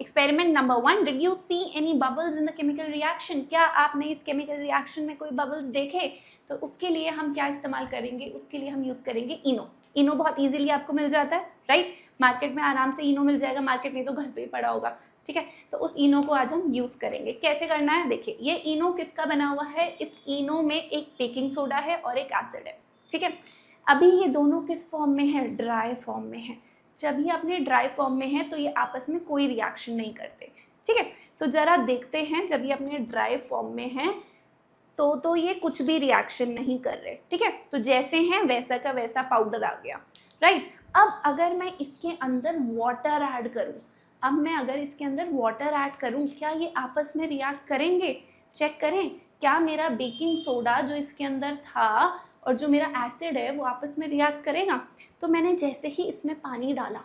Experiment number 1, did you see any bubbles in the chemical reaction? क्या आपने इस chemical reaction में कोई बबल्स देखे? तो उसके लिए हम क्या इस्तेमाल करेंगे? उसके लिए हम यूज़ करेंगे इनो। इनो बहुत ईजिली आपको मिल जाता है, राइट? मार्केट में आराम से इनो मिल जाएगा, मार्केट नहीं तो घर पे ही पड़ा होगा, ठीक है? तो उस इनो को आज हम यूज़ करेंगे। कैसे करना है? देखिए, ये इनो किसका बना हुआ है? इस इनो में एक बेकिंग सोडा है और एक एसिड है, ठीक है? अभी ये दोनों किस फॉर्म में है? ड्राई फॉर्म में है। जब ये अपने ड्राई फॉर्म में है तो ये आपस में कोई रिएक्शन नहीं करते, ठीक है? तो जरा देखते हैं, जब ये अपने ड्राई फॉर्म में है तो ये कुछ भी रिएक्शन नहीं कर रहे, ठीक है? तो जैसे हैं वैसा का वैसा पाउडर आ गया, राइट? अब अगर मैं इसके अंदर वाटर ऐड करूं, क्या ये आपस में रिएक्ट करेंगे? चेक करें, क्या मेरा बेकिंग सोडा जो इसके अंदर था और जो मेरा एसिड है वो आपस में रिएक्ट करेगा? तो मैंने जैसे ही इसमें पानी डाला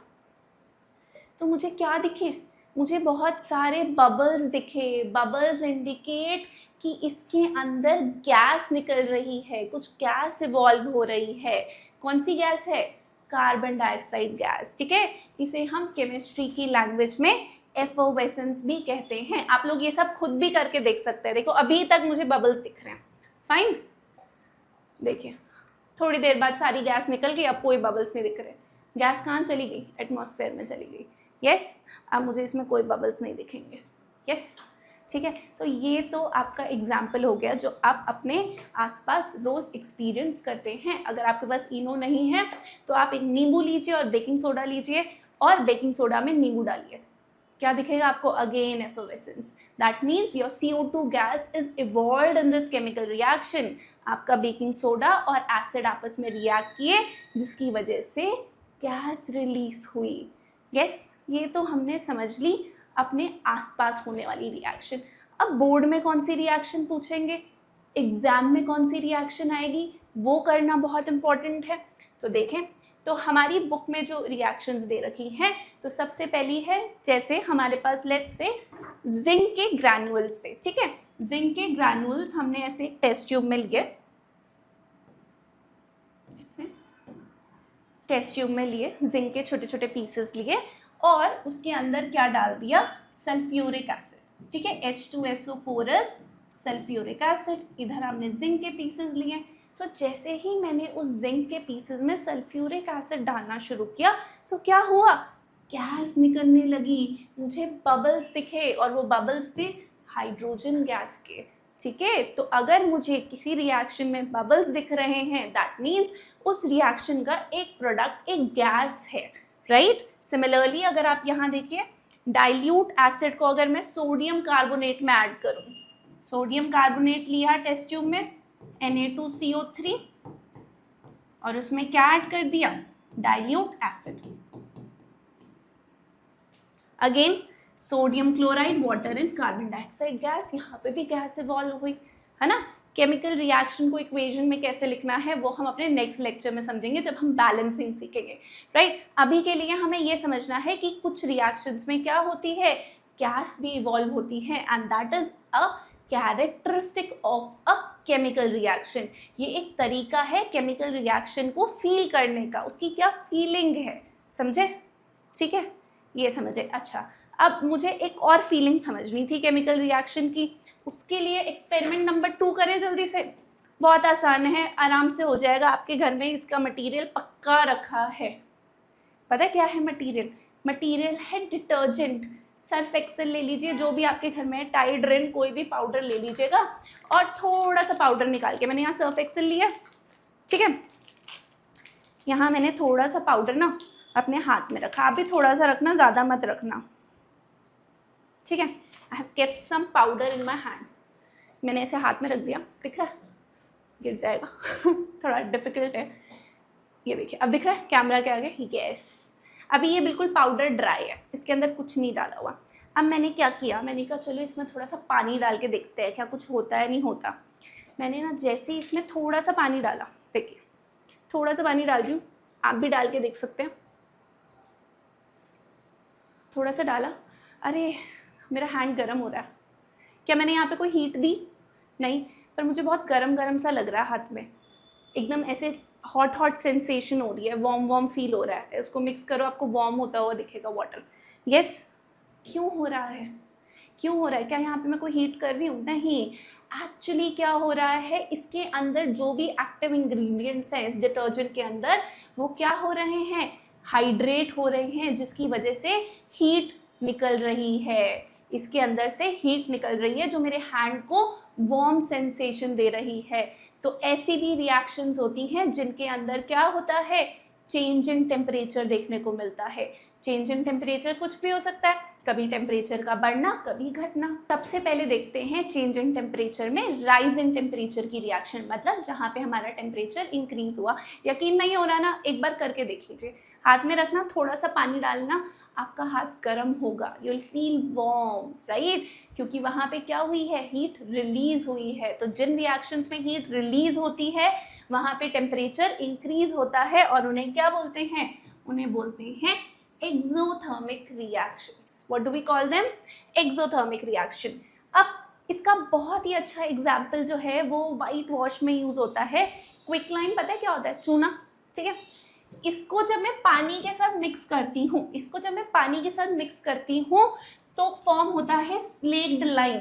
तो मुझे क्या दिखे? मुझे बहुत सारे बबल्स दिखे। बबल्स इंडिकेट कि इसके अंदर गैस निकल रही है, कुछ गैस इवॉल्व हो रही है। कौन सी गैस है? कार्बन डाइऑक्साइड गैस, ठीक है? इसे हम केमिस्ट्री की लैंग्वेज में एफोवेसेंस भी कहते हैं। आप लोग ये सब खुद भी करके देख सकते हैं। देखो, अभी तक मुझे बबल्स दिख रहे हैं, फाइन। देखिए, थोड़ी देर बाद सारी गैस निकल गई, अब कोई बबल्स नहीं दिख रहे। गैस कहाँ चली गई? एटमॉस्फेयर में चली गई। यस, अब मुझे इसमें कोई बबल्स नहीं दिखेंगे। यस, ठीक है? तो ये तो आपका एग्जाम्पल हो गया जो आप अपने आसपास रोज़ एक्सपीरियंस करते हैं। अगर आपके पास इनो नहीं है तो आप एक नींबू लीजिए और बेकिंग सोडा लीजिए और बेकिंग सोडा में नींबू डालिए। क्या दिखेगा आपको? Again effervescence. That means your CO2 gas is evolved in this chemical reaction. आपका बेकिंग सोडा और एसिड आपस में रिएक्ट किए जिसकी वजह से गैस रिलीज हुई। यस, ये तो हमने समझ ली अपने आसपास होने वाली रिएक्शन। अब बोर्ड में कौन सी रिएक्शन पूछेंगे, एग्जाम में कौन सी रिएक्शन आएगी, वो करना बहुत इंपॉर्टेंट है। तो देखें, तो हमारी बुक में जो रिएक्शंस दे रखी हैं, तो सबसे पहली है, जैसे हमारे पास लेट्स से जिंक के ग्रैन्युअल्स थे, ठीक है? जिंक के ग्रैन्युअल्स हमने ऐसे टेस्ट ट्यूब में लिए, जिंक के छोटे छोटे पीसेस लिए और उसके अंदर क्या डाल दिया? सल्फ्यूरिक एसिड, ठीक है? H2SO4 sulphuric acid. इधर हमने जिंक के पीसेस लिए। तो जैसे ही मैंने उस जिंक के पीसेस में सल्फ्यूरिक एसिड डालना शुरू किया तो क्या हुआ? गैस निकलने लगी, मुझे बबल्स दिखे और वो बबल्स थे हाइड्रोजन गैस के, ठीक है? तो अगर मुझे किसी रिएक्शन में बबल्स दिख रहे हैं, दैट मीन्स उस रिएक्शन का एक प्रोडक्ट एक गैस है, राइट? सिमिलरली अगर आप यहाँ देखिए, डाइल्यूट एसिड को अगर मैं सोडियम कार्बोनेट में ऐड करूँ, सोडियम कार्बोनेट लिया टेस्ट ट्यूब में, Na2CO3, और उसमें क्या ऐड कर दिया? Dilute acid. Again sodium chloride, water and carbon dioxide gas, यहाँ पे भी गैस इवॉल्व हुई, है ना? केमिकल रिएक्शन को इक्वेशन में कैसे लिखना है वो हम अपने नेक्स्ट लेक्चर में समझेंगे जब हम बैलेंसिंग सीखेंगे, राइट? अभी के लिए हमें ये समझना है कि कुछ रिएक्शंस में क्या होती है? गैस भी इवॉल्व होती है and that is a characteristic of a chemical reaction. ये एक तरीका है केमिकल रिएक्शन को फील करने का, उसकी क्या फीलिंग है, समझे? ठीक है, ये समझे। अच्छा, अब मुझे एक और फीलिंग समझनी थी केमिकल रिएक्शन की, उसके लिए एक्सपेरिमेंट नंबर 2 करें जल्दी से। बहुत आसान है, आराम से हो जाएगा। आपके घर में इसका मटेरियल पक्का रखा है। पता है क्या है मटेरियल? मटेरियल है डिटर्जेंट। सर्फ एक्सेल ले लीजिए, जो भी आपके घर में है, टाइड रिन, कोई भी पाउडर ले लीजिएगा और थोड़ा सा पाउडर निकाल के, मैंने यहाँ सर्फ एक्सेल लिया, ठीक है? यहाँ मैंने थोड़ा सा पाउडर ना अपने हाथ में रखा, आप भी थोड़ा सा रखना, ज़्यादा मत रखना, ठीक है? I have kept some powder in my hand. मैंने ऐसे हाथ में रख दिया, दिख रहा है? गिर जाएगा थोड़ा डिफिकल्ट है। ये देखिए, अब दिख रहा है कैमरा के आगे? यस। अभी ये बिल्कुल पाउडर ड्राई है, इसके अंदर कुछ नहीं डाला हुआ। अब मैंने क्या किया, मैंने कहा चलो इसमें थोड़ा सा पानी डाल के देखते हैं क्या कुछ होता है नहीं होता। मैंने ना जैसे ही इसमें थोड़ा सा पानी डाला, देखिए थोड़ा सा पानी डाल रही हूँ, आप भी डाल के देख सकते हैं। थोड़ा सा डाला, अरे मेरा हैंड गर्म हो रहा है। क्या मैंने यहाँ पे कोई हीट दी? नहीं, पर मुझे बहुत गरम गरम सा लग रहा है हाथ में, एकदम ऐसे हॉट हॉट सेंसेशन हो रही है, वार्म वार्म फील हो रहा है। इसको मिक्स करो, आपको वार्म होता हुआ दिखेगा वाटर। यस, क्यों हो रहा है? क्यों हो रहा है? क्या यहाँ पे मैं कोई हीट कर रही हूँ? नहीं, एक्चुअली क्या हो रहा है, इसके अंदर जो भी एक्टिव इंग्रेडिएंट्स हैं इस डिटर्जेंट के अंदर, वो क्या हो रहे हैं, हाइड्रेट हो रहे हैं, जिसकी वजह से हीट निकल रही है। इसके अंदर से हीट निकल रही है जो मेरे हैंड को वार्म सेंसेशन दे रही है। तो ऐसी भी रिएक्शंस होती हैं जिनके अंदर क्या होता है, चेंज इन टेम्परेचर देखने को मिलता है। चेंज इन टेम्परेचर कुछ भी हो सकता है, कभी टेम्परेचर का बढ़ना, कभी घटना। सबसे पहले देखते हैं चेंज इन टेम्परेचर में राइज इन टेम्परेचर की रिएक्शन, मतलब जहाँ पे हमारा टेम्परेचर इंक्रीज हुआ। यकीन नहीं हो रहा ना, एक बार करके देख लीजिए। हाथ में रखना, थोड़ा सा पानी डालना, आपका हाथ गर्म होगा, you will feel warm, right, क्योंकि वहाँ पे क्या हुई है, हीट रिलीज हुई है। तो जिन रिएक्शंस में हीट रिलीज होती है वहाँ पे टेम्परेचर इंक्रीज होता है, और उन्हें क्या बोलते हैं, उन्हें बोलते हैं exothermic reactions. What do we call them, exothermic reaction. अब इसका बहुत ही अच्छा एग्जाम्पल जो है वो वाइट वॉश में यूज होता है। क्विकलाइन पता है क्या होता है, चूना, ठीक है। इसको जब मैं पानी के साथ मिक्स करती हूँ, इसको जब मैं पानी के साथ मिक्स करती हूँ तो फॉर्म होता है स्लेक्ड लाइन,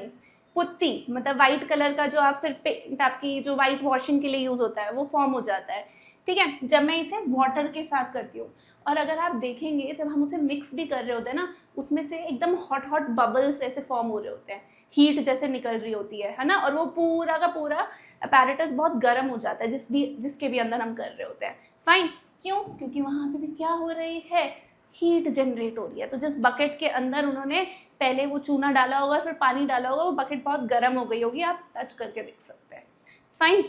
पुत्ती, मतलब वाइट कलर का जो आप फिर पेंट आपकी जो वाइट वॉशिंग के लिए यूज होता है वो फॉर्म हो जाता है, ठीक है, जब मैं इसे वाटर के साथ करती हूँ। और अगर आप देखेंगे जब हम उसे मिक्स भी कर रहे होते हैं ना, उसमें से एकदम हॉट हॉट बबल्स ऐसे फॉर्म हो रहे होते हैं, हीट जैसे निकल रही होती है ना, और वो पूरा का पूरा अपैरेटस बहुत गर्म हो जाता है जिसके भी अंदर हम कर रहे होते हैं। फाइन, क्यों, क्योंकि वहाँ पे भी क्या हो रही है, हीट जनरेट हो रही है। तो जिस बकेट के अंदर उन्होंने पहले वो चूना डाला होगा फिर पानी डाला होगा, वो बकेट बहुत गर्म हो गई होगी, आप टच करके देख सकते हैं। फाइन,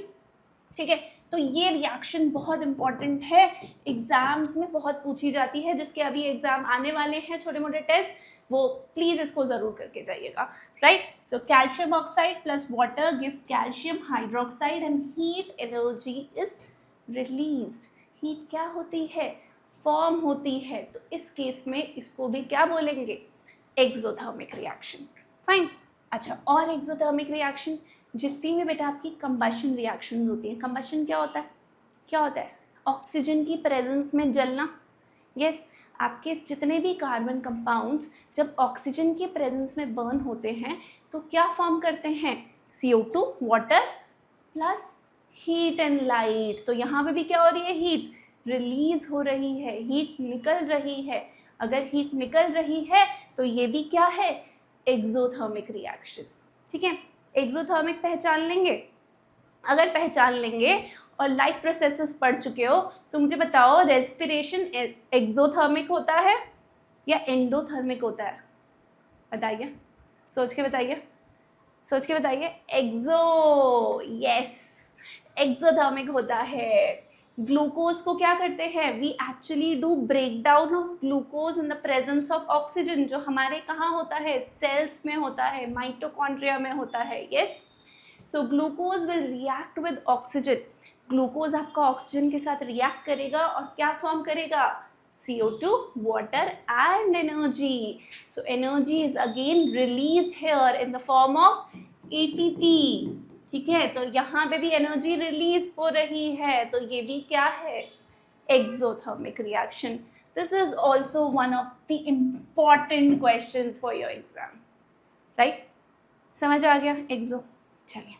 ठीक है। तो ये रिएक्शन बहुत इंपॉर्टेंट है, एग्जाम्स में बहुत पूछी जाती है, जिसके अभी एग्जाम आने वाले हैं, छोटे मोटे टेस्ट, वो प्लीज इसको जरूर करके जाइएगा, right. So calcium oxide plus water gives calcium hydroxide and heat energy is released. Heat क्या होती है, फॉर्म होती है। तो इस केस में इसको भी क्या बोलेंगे, एक्सोथर्मिक रिएक्शन। फाइन, अच्छा, और एक्सोथर्मिक रिएक्शन जितनी भी बेटा आपकी कंबशन रिएक्शन होती है, कंबशन क्या होता है, क्या होता है, ऑक्सीजन की प्रेजेंस में जलना। यस, आपके जितने भी कार्बन कंपाउंड्स जब ऑक्सीजन के प्रेजेंस में बर्न होते हैं तो क्या फॉर्म करते हैं, CO2 water plus heat and light. तो यहाँ पे भी क्या हो रही है, हीट रिलीज हो रही है, हीट निकल रही है। अगर हीट निकल रही है तो ये भी क्या है, एक्सोथर्मिक रिएक्शन, ठीक है। एक्सोथर्मिक पहचान लेंगे, अगर पहचान लेंगे और लाइफ प्रोसेसेस पढ़ चुके हो तो मुझे बताओ, रेस्पिरेशन एक्सोथर्मिक होता है या एंडोथर्मिक होता है, बताइए, सोच के बताइए, सोच के बताइए। एक्सो, यस, एक्सोथर्मिक होता है। ग्लूकोज को क्या करते हैं, we actually do break down of glucose in the presence of oxygen, जो हमारे कहाँ होता है, सेल्स में होता है, माइटोकॉन्ड्रिया में होता है। Yes, so glucose will react with oxygen, glucose आपका ऑक्सीजन के साथ रिएक्ट करेगा और क्या फॉर्म करेगा, CO2 water and energy. So energy is again release here in the form of ATP, ठीक है। तो यहाँ पे भी एनर्जी रिलीज हो रही है, तो ये भी क्या है, exothermic reaction. This is also one of the important questions for your exam, right, समझ आ गया एक्सो। चलिए,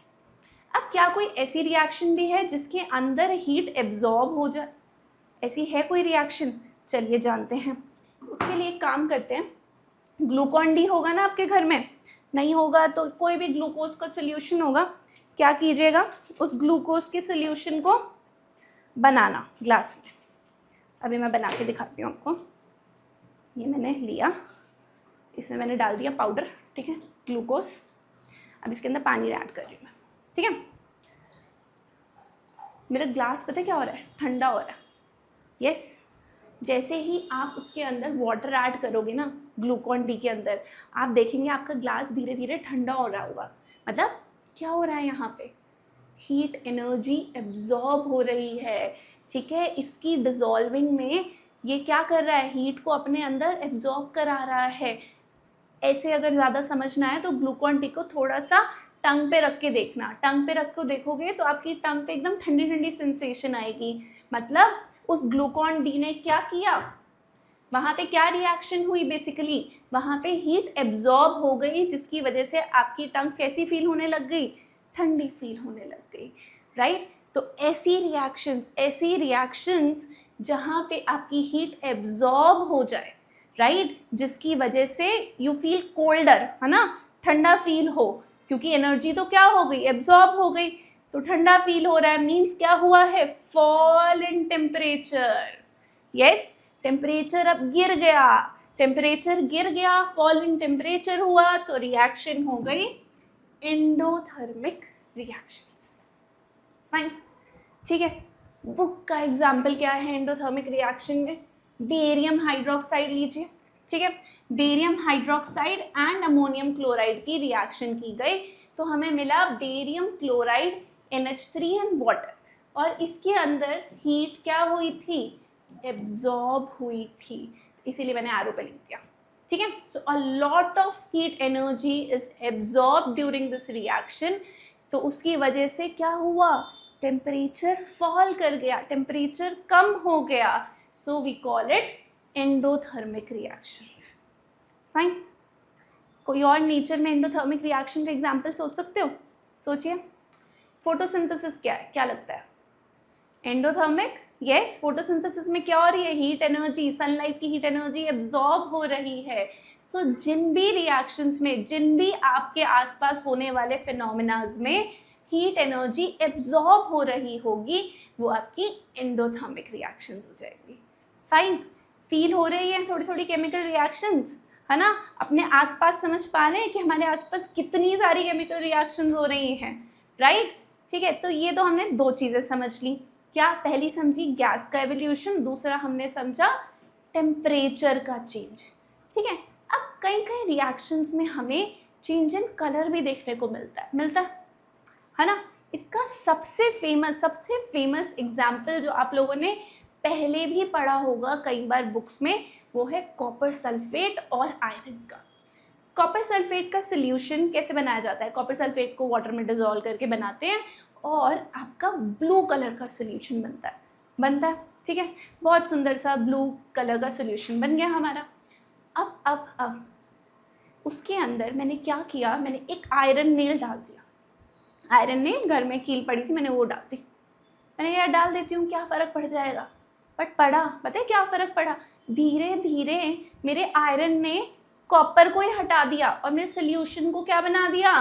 अब क्या कोई ऐसी रिएक्शन भी है जिसके अंदर हीट एब्जॉर्ब हो जाए, ऐसी है कोई रिएक्शन, चलिए जानते हैं। उसके लिए एक काम करते हैं, ग्लूकॉन डी होगा ना आपके घर में, नहीं होगा तो कोई भी ग्लूकोज का सोल्यूशन होगा, क्या कीजिएगा, उस ग्लूकोज के सोल्यूशन को बनाना ग्लास में। अभी मैं बना के दिखाती हूँ आपको। ये मैंने लिया, इसमें मैंने डाल दिया पाउडर, ठीक है, ग्लूकोज। अब इसके अंदर पानी ऐड कर रही हूँ मैं, ठीक है। मेरा ग्लास पता है क्या हो रहा है, ठंडा हो रहा है। यस, जैसे ही आप उसके अंदर वाटर ऐड करोगे ना ग्लूकॉन डी के अंदर, आप देखेंगे आपका ग्लास धीरे धीरे ठंडा हो रहा होगा। मतलब क्या हो रहा है, यहाँ पे हीट एनर्जी एब्जॉर्ब हो रही है, ठीक है। इसकी डिजॉल्विंग में ये क्या कर रहा है, हीट को अपने अंदर एब्जॉर्ब करा रहा है। ऐसे अगर ज़्यादा समझना है तो ग्लूकॉन डी को थोड़ा सा टंग पे रख के देखना, टंग पे रख के देखोगे तो आपकी टंग पे एकदम ठंडी ठंडी सेंसेशन आएगी। मतलब उस ग्लूकॉन डी ने क्या किया, वहाँ पे क्या रिएक्शन हुई बेसिकली, वहाँ पे हीट एब्जॉर्ब हो गई, जिसकी वजह से आपकी टंग कैसी फील होने लग गई, ठंडी फील होने लग गई, राइट। तो ऐसी रिएक्शंस जहाँ पे आपकी हीट एब्जॉर्ब हो जाए, राइट, जिसकी वजह से यू फील कोल्डर, है ना, ठंडा फील हो, क्योंकि एनर्जी तो क्या हो गई, एब्जॉर्ब हो गई, तो ठंडा फील हो रहा है, मीन्स क्या हुआ है, fall in temperature. Yes, temperature अब गिर गया, फॉल इन टेम्परेचर हुआ, तो रिएक्शन हो गई एंडोथर्मिक रिएक्शंस। फाइन, ठीक है। बुक का एग्जाम्पल क्या है एंडोथर्मिक रिएक्शन में, बेरियम हाइड्रोक्साइड लीजिए, ठीक है। Barium hydroxide and ammonium chloride की रिएक्शन की गई, तो हमें मिला barium chloride NH3 and water, और इसके अंदर हीट क्या हुई थी, एब्जॉर्ब हुई थी, इसीलिए मैंने एरो पे लिख दिया, ठीक है। So a lot of heat energy is absorb during this reaction, तो उसकी वजह से क्या हुआ, टेम्परेचर फॉल कर गया, टेम्परेचर कम हो गया, so we call it endothermic reactions. Fine, कोई और नेचर में एंडोथर्मिक रिएक्शन का एग्जाम्पल सोच सकते हो, सोचिए। फोटोसिंथेसिस क्या है, क्या लगता है, एंडोथर्मिक, यस। फोटोसिंथेसिस में क्या हो रही है, हीट एनर्जी, सनलाइट की हीट एनर्जी एब्जॉर्ब हो रही है। सो जिन भी रिएक्शंस में, जिन भी आपके आसपास होने वाले फिनोमिनाज में हीट एनर्जी एब्जॉर्ब हो रही होगी, वो आपकी एंडोथर्मिक रिएक्शंस हो जाएगी। फाइन, फील हो रही है थोड़ी थोड़ी केमिकल रिएक्शंस, है ना, अपने आसपास समझ पा रहे हैं कि हमारे आसपास कितनी सारी केमिकल रिएक्शंस हो रही हैं, राइट, ठीक है। तो ये तो हमने दो चीज़ें समझ ली, क्या, पहली समझी गैस का एवोल्यूशन, दूसरा हमने समझा टेम्परेचर का चेंज, ठीक है। अब कई कई रिएक्शंस में हमें चेंज इन कलर भी देखने को मिलता है ना। इसका सबसे फेमस एग्जाम्पल जो आप लोगों ने पहले भी पढ़ा होगा कई बार बुक्स में, वो है कॉपर सल्फेट और आयरन का। कॉपर सल्फेट का सोल्यूशन कैसे बनाया जाता है, कॉपर सल्फेट को वाटर में डिजोल्व करके बनाते हैं, और आपका ब्लू कलर का सोल्यूशन बनता है, ठीक है। बहुत सुंदर सा ब्लू कलर का सोल्यूशन बन गया हमारा। अब उसके अंदर मैंने क्या किया, मैंने एक आयरन नेल डाल दिया, आयरन नेल घर में कील पड़ी थी, मैंने वो डाल दी, मैंने यार डाल देती हूँ क्या फ़र्क पड़ जाएगा, बट पता है क्या फ़र्क पड़ा, धीरे धीरे मेरे आयरन ने कॉपर को ही हटा दिया और मेरे सोल्यूशन को क्या बना दिया,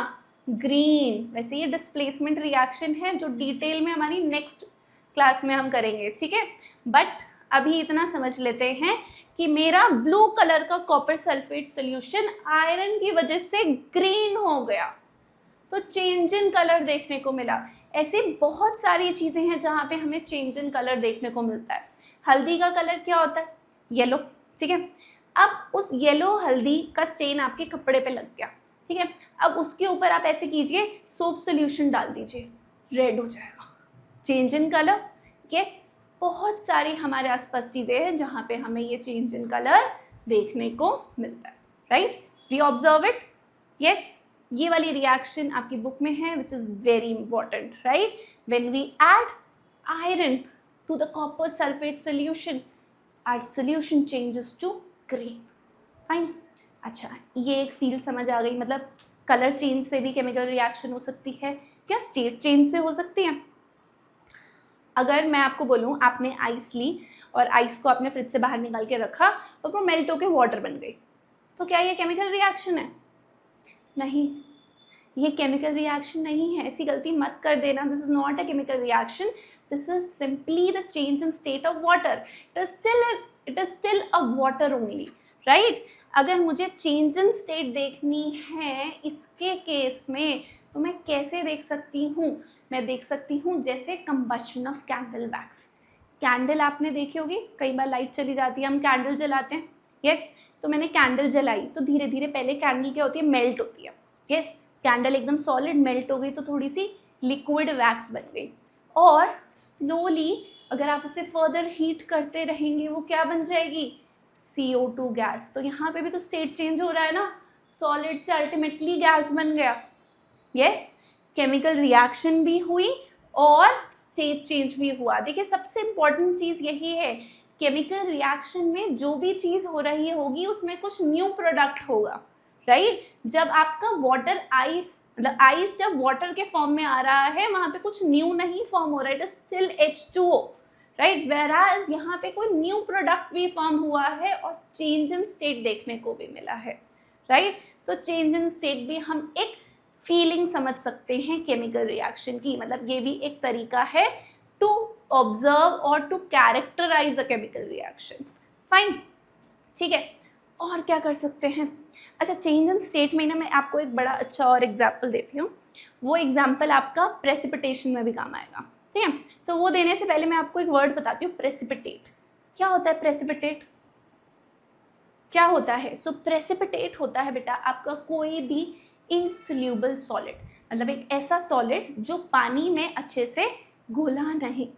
ग्रीन। वैसे ये डिस्प्लेसमेंट रिएक्शन है जो डिटेल में हमारी नेक्स्ट क्लास में हम करेंगे, ठीक है। बट अभी इतना समझ लेते हैं कि मेरा ब्लू कलर का कॉपर सल्फेट सोल्यूशन आयरन की वजह से ग्रीन हो गया, तो चेंज इन कलर देखने को मिला। ऐसे बहुत सारी चीज़ें हैं जहाँ पे हमें चेंज इन कलर देखने को मिलता है। हल्दी का कलर क्या होता है, येलो, ठीक है। अब उस येलो हल्दी का स्टेन आपके कपड़े पे लग गया, ठीक है। अब उसके ऊपर आप ऐसे कीजिए, सोप सोल्यूशन डाल दीजिए, रेड हो जाएगा, चेंज इन कलर। यस, बहुत सारी हमारे आसपास चीज़ें हैं जहाँ पे हमें ये चेंज इन कलर देखने को मिलता है, right. We observe it, yes. ये वाली रिएक्शन आपकी बुक में है, which is very important, right. When we add iron to the copper sulphate solution, our solution changes to green. Fine, अच्छा, ये एक फील्ड समझ आ गई, मतलब कलर चेंज से भी केमिकल रिएक्शन हो सकती है, क्या स्टेट चेंज से हो सकती है। अगर मैं आपको बोलूँ आपने आइस ली और आइस को आपने फ्रिज से बाहर निकाल के रखा और वो मेल्ट होकर वाटर बन गई, तो क्या ये केमिकल रिएक्शन है, नहीं, ये केमिकल रिएक्शन नहीं है, ऐसी गलती मत कर देना। This is not a chemical reaction, this is simply the change in state of water, it is still a water only, right. अगर मुझे चेंज इन स्टेट देखनी है इसके केस में, तो मैं कैसे देख सकती हूँ, मैं देख सकती हूँ जैसे combustion of candle wax. Candle आपने देखी होगी, कई बार लाइट चली जाती है, हम कैंडल जलाते हैं, यस। तो मैंने कैंडल जलाई तो धीरे धीरे पहले कैंडल क्या होती है, मेल्ट होती है, यस। कैंडल एकदम सॉलिड मेल्ट हो गई तो थोड़ी सी लिक्विड वैक्स बन गई, और स्लोली अगर आप उसे फर्दर हीट करते रहेंगे वो क्या बन जाएगी, CO2 गैस। तो यहाँ पे भी तो स्टेट चेंज हो रहा है ना, सॉलिड से अल्टीमेटली गैस बन गया, यस। केमिकल रिएक्शन भी हुई और स्टेट चेंज भी हुआ। देखिए सबसे इम्पॉर्टेंट चीज़ यही है केमिकल रिएक्शन में जो भी चीज़ हो रही होगी उसमें कुछ न्यू प्रोडक्ट होगा, राइट। जब आपका वाटर आइस, मतलब आइस जब वाटर के फॉर्म में आ रहा है वहाँ पे कुछ न्यू नहीं फॉर्म हो रहा है, it is still H2O, right. Whereas यहाँ पे कोई न्यू प्रोडक्ट भी फॉर्म हुआ है और चेंज इन स्टेट देखने को भी मिला है, राइट। तो चेंज इन स्टेट भी हम एक फीलिंग समझ सकते हैं केमिकल रिएक्शन की, मतलब ये भी एक तरीका है टू ऑब्जर्व और to characterise a chemical reaction. Fine, ठीक है। और क्या कर सकते हैं? अच्छा, चेंज इन स्टेट में ना मैं आपको एक बड़ा अच्छा और एग्जाम्पल देती हूँ, वो एग्जाम्पल आपका प्रेसिपिटेशन में भी काम आएगा, ठीक है। तो वो देने से पहले मैं आपको एक वर्ड बताती हूँ, प्रेसिपिटेट। क्या होता है प्रेसिपिटेट? क्या होता है? सो प्रेसिपिटेट होता है बेटा आपका कोई भी इनसोल्यूबल सॉलिड, मतलब एक ऐसा सॉलिड जो पानी में अच्छे से घुला नहीं,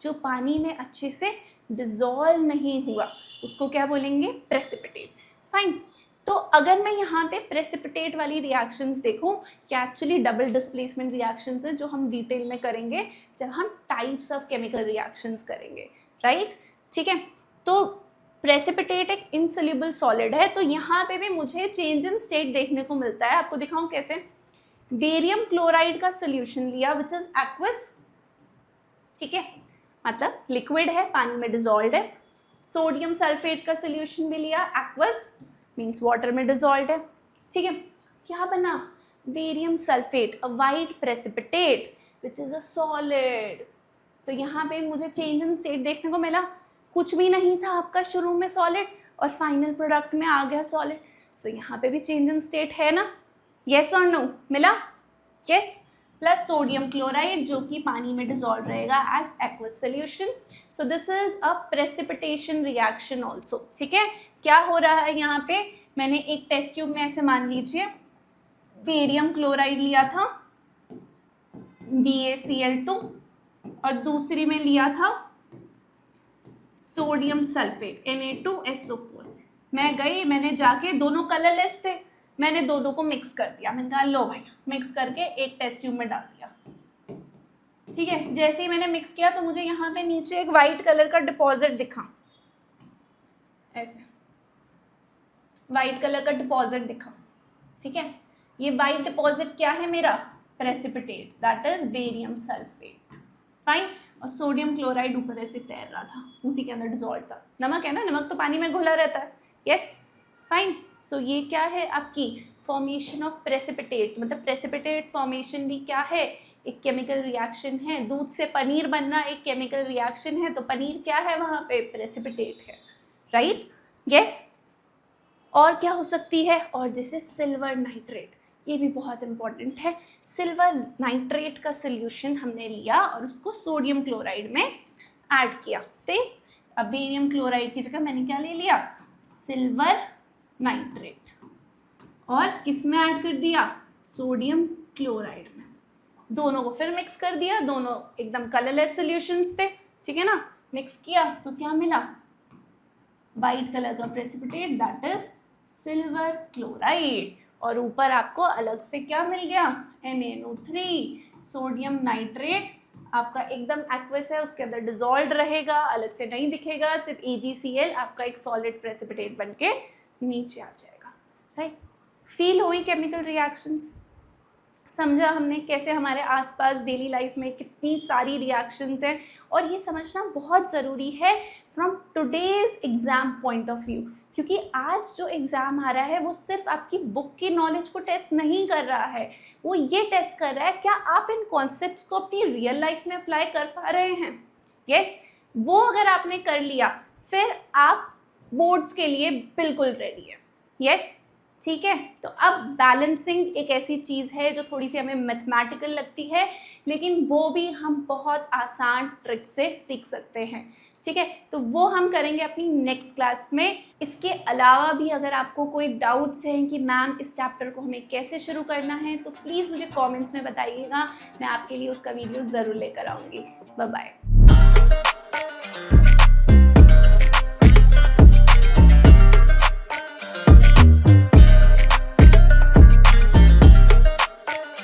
जो पानी में अच्छे से डिजॉल्व नहीं हुआ, उसको क्या बोलेंगे? प्रेसिपिटेट। फाइन। तो अगर मैं यहाँ पे प्रेसिपिटेट वाली रिएक्शंस देखूँ, क्या एक्चुअली डबल डिस्प्लेसमेंट रिएक्शंस है जो हम डिटेल में करेंगे जब हम टाइप्स ऑफ केमिकल रिएक्शंस करेंगे, राइट, ठीक है। तो प्रेसिपिटेट एक इनसोल्यूबल सॉलिड है, तो यहाँ पे भी मुझे चेंज इन स्टेट देखने को मिलता है। आपको दिखाऊं कैसे? बेरियम क्लोराइड का सोल्यूशन लिया विच इज एक्वस, ठीक है, मतलब लिक्विड है, पानी में डिजॉल्व है। सोडियम सल्फेट का सोल्यूशन भी लिया, एक्वस मीन्स वाटर में डिजॉल्व है, ठीक है। क्या बना? Barium sulphate, a white precipitate which is a solid. तो यहाँ पे मुझे चेंज इन स्टेट देखने को मिला, कुछ भी नहीं था आपका शुरू में सॉलिड और फाइनल प्रोडक्ट में आ गया सॉलिड। सो यहाँ पे भी चेंज इन स्टेट है ना? येस और नो? मिला? यस। प्लस सोडियम क्लोराइड जो कि पानी में डिजॉल्व रहेगा as aqueous solution. So this is a precipitation reaction also, ठीक है। क्या हो रहा है यहाँ पे? मैंने एक टेस्ट ट्यूब में ऐसे मान लीजिए बेरियम क्लोराइड लिया था BaCl2 और दूसरी में लिया था सोडियम सल्फेट Na2SO4। मैं गई, मैंने जाके, दोनों कलरलेस थे, मैंने दोनों को मिक्स कर दिया। मैंने कहा लो भाई, मिक्स करके एक टेस्ट ट्यूब में डाल दिया, ठीक है। जैसे ही मैंने मिक्स किया तो मुझे यहाँ पे नीचे एक वाइट कलर का डिपॉजिट दिखा, ऐसे वाइट कलर का डिपॉजिट दिखा, ठीक है। ये वाइट डिपॉजिट क्या है मेरा? Precipitate, that is barium sulphate. Fine. और सोडियम क्लोराइड ऊपर ऐसे तैर रहा था, उसी के अंदर डिजॉल्व था। नमक है ना, नमक तो पानी में घुला रहता है, यस। फाइन। सो ये क्या है आपकी फॉर्मेशन ऑफ प्रेसिपिटेट, मतलब प्रेसिपिटेट फॉर्मेशन भी क्या है? एक केमिकल रिएक्शन है। दूध से पनीर बनना एक केमिकल रिएक्शन है, तो पनीर क्या है वहाँ पे? प्रेसिपिटेट है, राइट, यस। और क्या हो सकती है? और जैसे सिल्वर नाइट्रेट, ये भी बहुत इंपॉर्टेंट है। सिल्वर नाइट्रेट का सोल्यूशन हमने लिया और उसको सोडियम क्लोराइड में ऐड किया, से अब बेरियम क्लोराइड की जगह मैंने क्या ले लिया? सिल्वर नाइट्रेट, और किस में ऐड कर दिया? सोडियम क्लोराइड में। दोनों को फिर मिक्स कर दिया, दोनों एकदम कलरलेस सोल्यूशंस थे, ठीक है ना। मिक्स किया तो क्या मिला? वाइट कलर का precipitate, that is silver chloride. और ऊपर आपको अलग से क्या मिल गया? NaNO3, सोडियम नाइट्रेट आपका एकदम एक्वस है, उसके अंदर डिजॉल्व रहेगा, अलग से नहीं दिखेगा, सिर्फ AgCl आपका एक सॉलिड प्रेसिपिटेट बन के नीचे आ जाएगा, राइट। फील हुई केमिकल रिएक्शंस? समझा हमने कैसे हमारे आसपास डेली लाइफ में कितनी सारी रिएक्शंस हैं, और ये समझना बहुत ज़रूरी है from today's exam point of view, क्योंकि आज जो एग्ज़ाम आ रहा है वो सिर्फ आपकी बुक की नॉलेज को टेस्ट नहीं कर रहा है, वो ये टेस्ट कर रहा है क्या आप इन कॉन्सेप्ट्स को अपनी रियल लाइफ में अप्लाई कर पा रहे हैं। यस, वो अगर आपने कर लिया फिर आप बोर्ड्स के लिए बिल्कुल रेडी है। यस, ठीक है। तो अब बैलेंसिंग एक ऐसी चीज़ है जो थोड़ी सी हमें मैथमेटिकल लगती है, लेकिन वो भी हम बहुत आसान ट्रिक से सीख सकते हैं, ठीक है। तो वो हम करेंगे अपनी नेक्स्ट क्लास में। इसके अलावा भी अगर आपको कोई डाउट्स हैं कि मैम इस चैप्टर को हमें कैसे शुरू करना है, तो प्लीज़ मुझे कमेंट्स में बताइएगा, मैं आपके लिए उसका वीडियो ज़रूर लेकर आऊँगी। Bye bye.